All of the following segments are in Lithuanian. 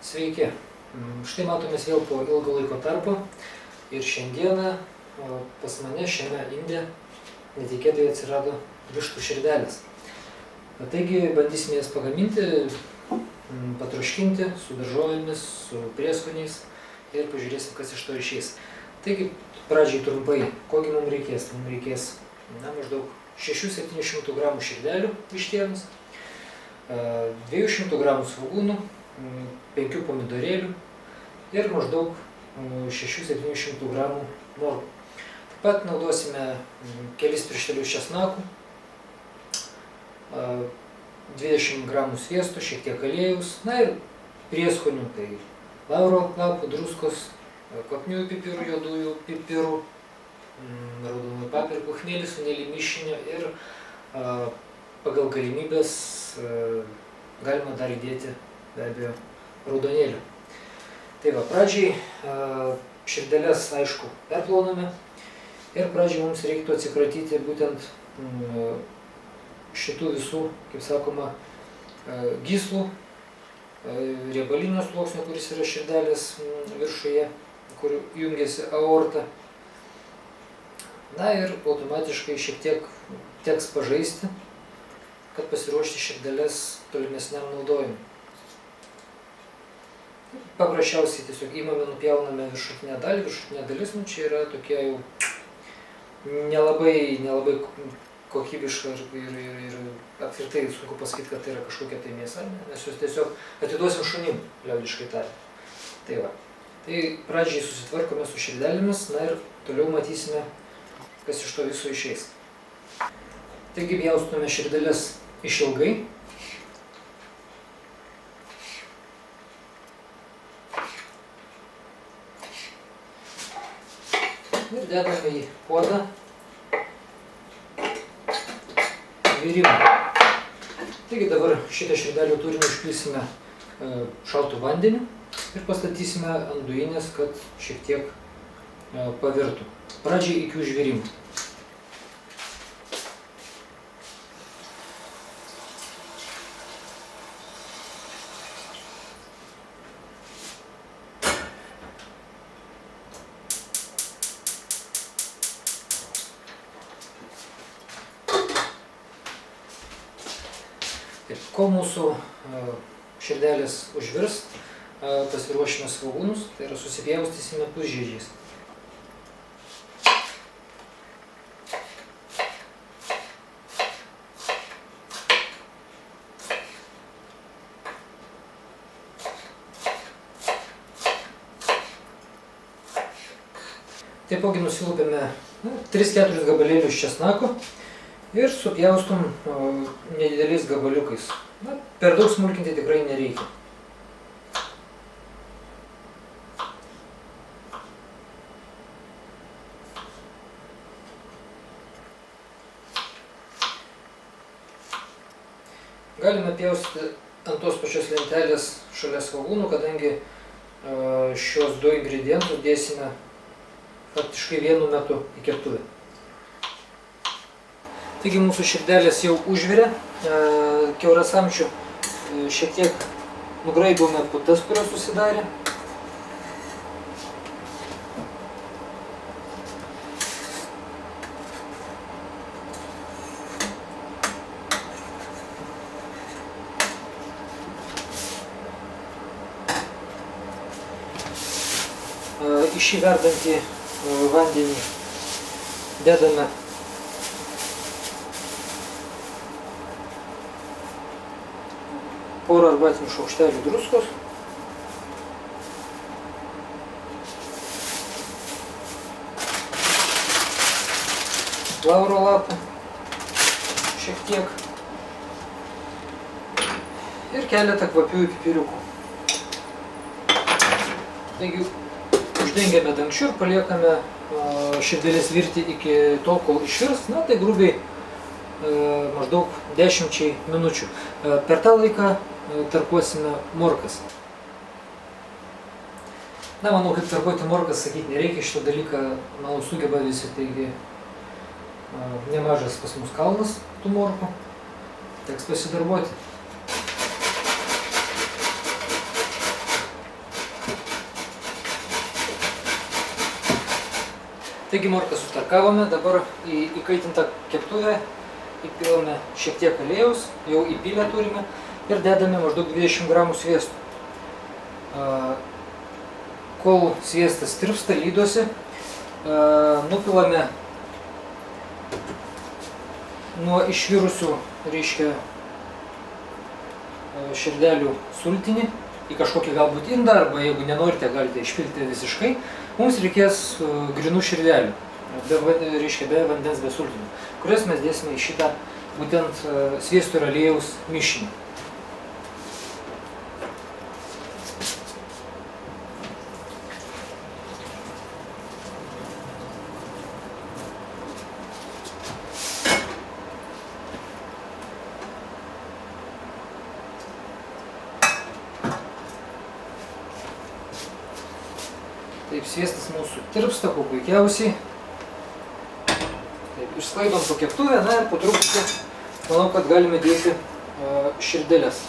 Sveiki. Štai matomės vėl po ilgo laiko tarpo ir šiandieną pas mane šiame inde netikėtai atsirado vištų širdelės. Taigi bandysime jas pagaminti, patroškinti su daržovėmis, su prieskoniais ir pažiūrėsim, kas iš to išeis. Taigi pradžiai trumpai, kogi mums reikės. Mums reikės maždaug 600–700 gramų širdelių vištienos, 200 gramų svogūnų, 5 pomidorėlių ir maždaug 600–700 gramų morkų. Taip pat naudosime kelis pirštelius česnakų, 20 gramų sviesto, šiek tiek aliejaus, na ir prieskonių, tai lauro lapų, druskos, kvapniųjų pipirų, juodųjų pipirų, raudonųjų paprikų, chmelį, sunelį mišinio ir pagal galimybės galima dar įdėti be abejo raudonėlių. Tai va, pradžiai širdeles, aišku, perplauname ir pradžiai mums reiktų atsikratyti būtent šitų visų, kaip sakoma, gyslų, riebalinio sluoksnio, kuris yra širdelės viršuje, kur jungiasi aorta. Na ir automatiškai šiek tiek teks pažaisti, kad pasiruošti širdeles tolimesniam naudojimui. Paprasčiausiai tiesiog įmame, nupjauname viršutinę dalį. Viršutinė dalis, čia yra tokia jau nelabai kokybiška ir apskritai sunku pasakyti, kad tai yra kažkokia tai mėsa, nes jūs tiesiog atiduosim šunim, liaudiškai tariant. Tai va. Tai pradžiai susitvarkome su širdelėmis, na ir toliau matysime, kas iš to viso išeis. Taigi pjaustome širdeles išilgai. Ir dedame į puodą virimą. Taigi dabar šitą širdelių turinį užpilsime šaltu vandeniu ir pastatysime ant dujinės, kad šiek tiek pavirtų. Pradžiai iki užvirimo. Kol mūsų širdelės užvirs, pasiruošime svogūnus, tai yra susipjaustysime pusžiedžiais. Taipogi nusilupėme 3–4 gabalėlius česnako ir supjaustom nedideliais gabaliukais. Na, per daug smulkinti tikrai nereikia. Galime pjaustyti ant tos pačios lentelės šalia svogūnų, kadangi šios du ingredientus dėsime faktiškai vienu metu į keptuvę. Taigi mūsų širdelės jau užvirė, kiaurasamčių šiek tiek nugraibome putas, kurios susidarė. Į šį verdantį vandenį dedame porą arbatinių šaukštelių druskos, lauro lapų šiek tiek ir keletą kvapiųjų pipiriukų. Taigi uždengiame dangčiu ir paliekame širdelės virti iki tol, kol išvirs, na tai grubiai maždaug 10 minučių. Per tą laiką tarkuosime morkas. Na, manau, kaip tarkuoti morkas, sakyti nereikia, šitą dalyką, manau, sugeba visi, taigi nemažas pas mus kalnas tų morkų, teks pasidarbuoti. Taigi morką sutarkavome, dabar į įkaitintą keptuvę įpilame šiek tiek aliejaus, jau įpylę turime, ir dedame maždaug 20 gramų sviesto. Kol sviestas tirpsta, lydosi, nupilame nuo išvirusių, reiškia, širdelių sultinį į kažkokį galbūt indą, arba jeigu nenorite, galite išpilti visiškai. Mums reikės grinų širdelių, reiškia be vandens, be sultinių, kurias mes dėsime į šitą būtent sviesto ir aliejaus mišinį. Taip, sviestas mūsų tirpsta, kuo puikiausiai. Taip, išsklaidom po keptuvę, na ir po truputį, manau, kad galime dėti širdeles.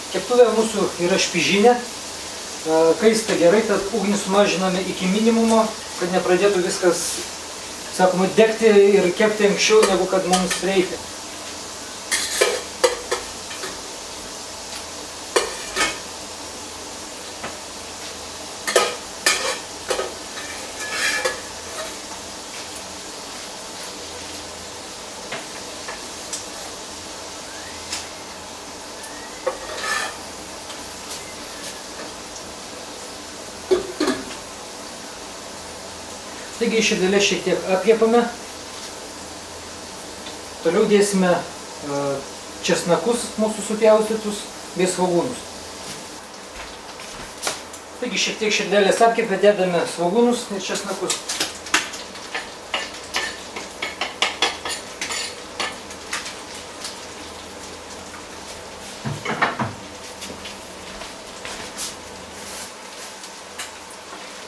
Keptuvė mūsų yra špižinė, kaista gerai, tad ugnį sumažiname iki minimumo, kad nepradėtų viskas, sakoma, degti ir kepti anksčiau, negu kad mums reikia. Taigi širdelės šiek tiek apkepame. Toliau dėsime česnakus mūsų supjaustytus bei svogūnus. Taigi šiek tiek širdelės apkepę, dedame svogūnus ir česnakus.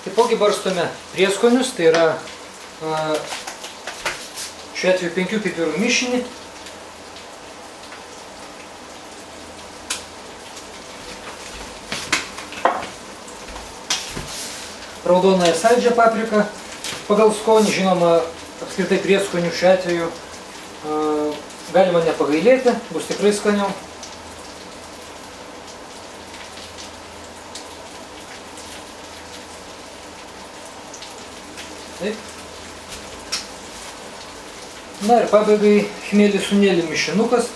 Taipogi barstome prieskonius, tai yra šiuo atveju 5 pipirų mišinį. Raudonąją saldžią papriką pagal skonį, žinoma, apskritai prieskonių šiuo atveju galima nepagailėti, bus tikrai skaniau. Taip. Na ir pabaigai chmelį sunėlį mišinukas.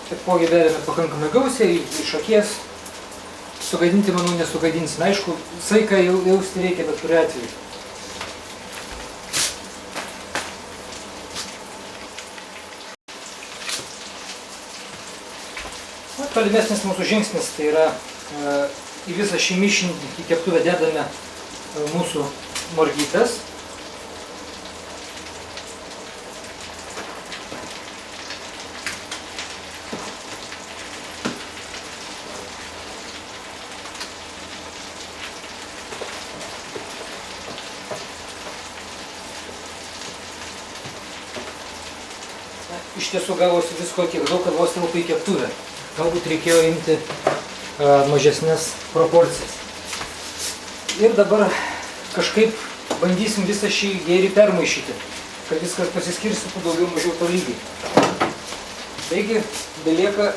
Taipogi beriame pakankamai gausiai, iš akies. Sugadinti, manau, nesugadinsime. Aišku, saiką jausti reikia bet kuriuo atveju. Tolimesnis mūsų žingsnis tai yra į visą šį mišinį į keptuvę dedame mūsų morkytes. Iš tiesų gavosi visko tiek daug, kad vos telpa į keptuvę. Galbūt reikėjo imti mažesnės proporcijas. Ir dabar kažkaip bandysim visą šį gėrį permaišyti, kad viskas pasiskirstytų daugiau mažiau tolygiai. Taigi, belieka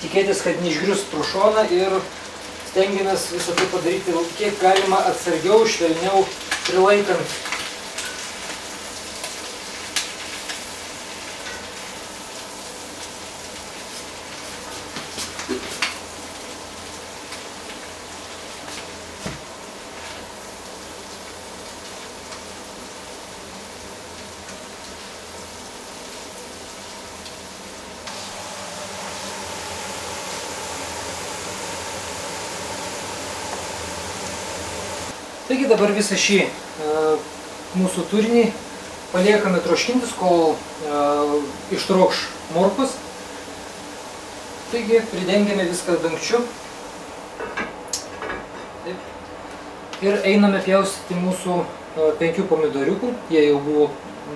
tikėtis, kad neišgrius pro šoną ir stengiamės visą tai padaryti kiek galima atsargiau, švelniau prilaikant. Taigi dabar visą šį mūsų turinį paliekame troškintis, kol ištrokš morkos. Taigi pridengiame viską dangčiu. Taip. Ir einame pjaustyti mūsų 5 pomidoriukų, jie jau buvo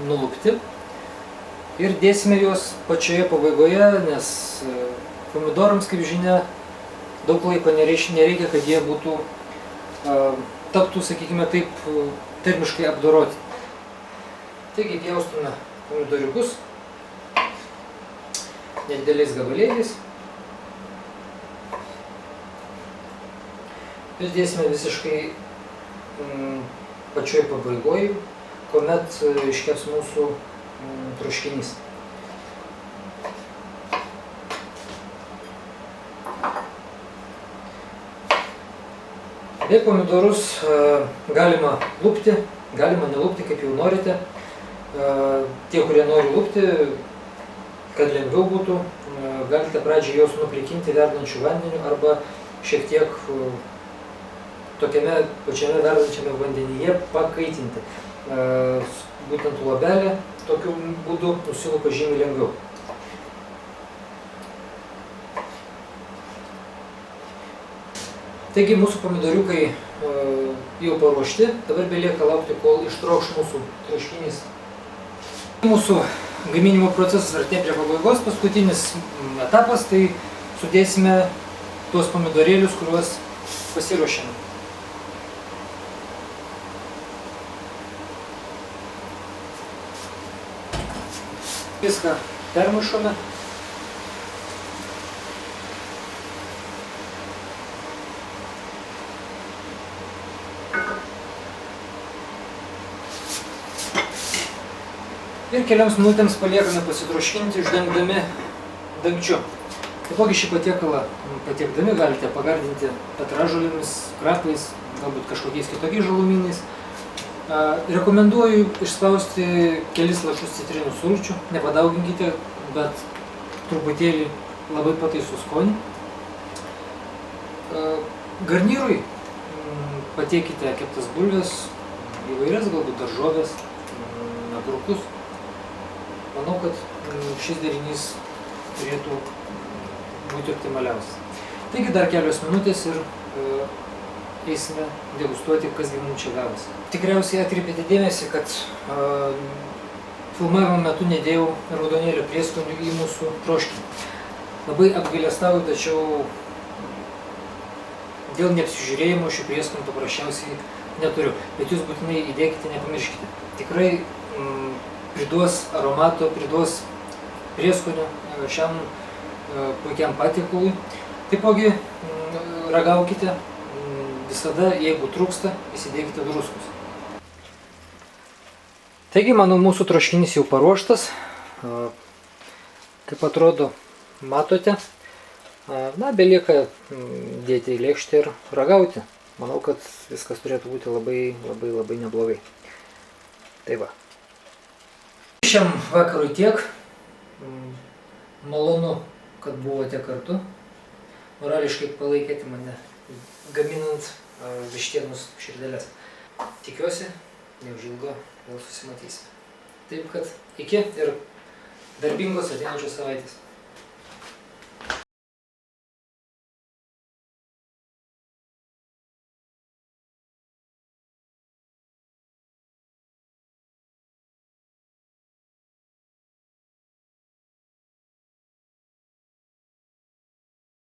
nulupti. Ir dėsime juos pačioje pabaigoje, nes pomidorams, kaip žinia, daug laiko nereikia, kad jie būtų, taptų, sakykime taip, termiškai apdoroti. Taigi pjaustome pomidoriukus nedideliais gabalėliais. Ir dėsime visiškai pačioj pabaigoje, kuomet iškeps mūsų troškinys. Bei pomidorus galima lupti, galima nelupti, kaip jau norite. Tie, kurie nori lupti, kad lengviau būtų, galite pradžiai juos nuplikinti verdančiu vandeniu arba šiek tiek tokiame pačiame verdančiame vandenyje pakaitinti. Būtent luobelė tokiu būdu nusilupa žymiai lengviau. Taigi mūsų pomidoriukai jau paruošti, dabar belieka laukti, kol ištrokš mūsų troškinys. Mūsų gaminimo procesas artėja prie pabaigos, paskutinis etapas, tai sudėsime tuos pomidorėlius, kuriuos pasiruošėme. Viską permušome. Ir keliams minutėms paliekame pasitroškinti, uždengdami dangčiu. Taipogi šį patiekalą patiekdami galite pagardinti petražolėmis, krapais, galbūt kažkokiais kitokiais žalumynais. Rekomenduoju išspausti kelis lašus citrinų sulčių, nepadauginkite, bet truputėlį labai pataiso skonį. Garnyrui patiekite keptas bulves, įvairias galbūt daržovės, agurkus. Manau, kad šis derinys turėtų būti optimaliausias. Taigi dar kelios minutės ir eisime degustuoti, kas gi mums čia gavosi. Tikriausiai atkreipėte dėmesį, kad filmavimo metu nedėjau raudonėlio prieskonių į mūsų troškinį. Labai apgailestauju, tačiau dėl neapsižiūrėjimo šių prieskonių paprasčiausiai neturiu. Bet jūs būtinai įdėkite, nepamirškite. Tikrai priduos aromato, priduos prieskonio šiam puikiam patiekalui. Taipogi ragaukite, visada, jeigu trūksta, įsidėkite druskos. Taigi, manau, mūsų troškinys jau paruoštas. Kaip atrodo, matote. Na, belieka dėti į lėkštę ir ragauti. Manau, kad viskas turėtų būti labai neblogai. Tai va. Šiam vakarui tiek. Malonu, kad buvote kartu. Morališkai palaikėte mane gaminant vištienus širdeles. Tikiuosi, neužilgo vėl susimatysime. Taip kad iki ir darbingos ateinančios savaitės.